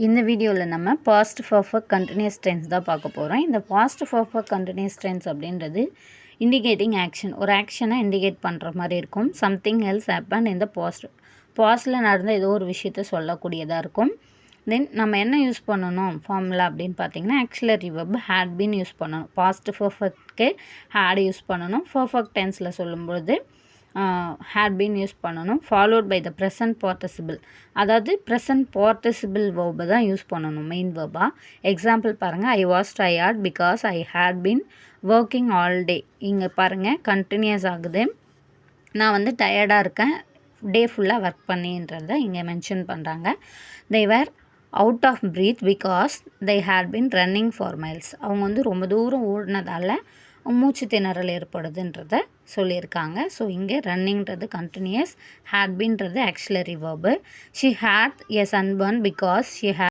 இந்த வீடியோவில் நம்ம பாஸ்ட் பர்ஃபெக்ட் கண்டினியூஸ் டென்ஸ் தான் பார்க்க போகிறோம். இந்த பாஸ்ட் பர்ஃபெக்ட் கண்டினியூஸ் டென்ஸ் அப்படின்றது இண்டிகேட்டிங் ஆக்ஷன், ஒரு ஆக்ஷனை இண்டிகேட் பண்ணுற மாதிரி இருக்கும். சம்திங் எல்ஸ் ஹேப்பன் இந்த பாஸ்டில் நடந்த ஏதோ ஒரு விஷயத்த சொல்லக்கூடியதாக இருக்கும். தென் நம்ம என்ன யூஸ் பண்ணணும் ஃபார்முலா அப்படின்னு பார்த்தீங்கன்னா, auxiliary verb had been use பண்ணணும். பாஸ்ட் பர்ஃபெக்ட்க்கு ஹேட் யூஸ் பண்ணணும். பர்ஃபெக்ட் டென்ஸில் சொல்லும்பொழுது had been யூஸ் பண்ணணும். Followed by the present participle, அதாவது ப்ரெசன்ட் பார்ட்டிசிபிள் வேர்பை தான் யூஸ் பண்ணணும் மெயின் வேர்பாக. எக்ஸாம்பிள் பாருங்கள், I was tired because I had been working all day. இங்கே பாருங்கள் கண்டினியூஸ் ஆகுது. நான் வந்து டயர்டாக இருக்கேன், டே ஃபுல்லாக ஒர்க் பண்ணின்றதை இங்கே மென்ஷன் பண்ணுறாங்க. they were out of breath because they had been running for miles. அவங்க வந்து ரொம்ப தூரம் ஓடினதால் மூச்சு திணறல் ஏற்படுதுன்றத சொல்லியிருக்காங்க. ஸோ இங்கே ரன்னிங்கிறது கண்டினியூஸ், ஹேட் பீன்றது auxiliary verb. She had a sunburn because she had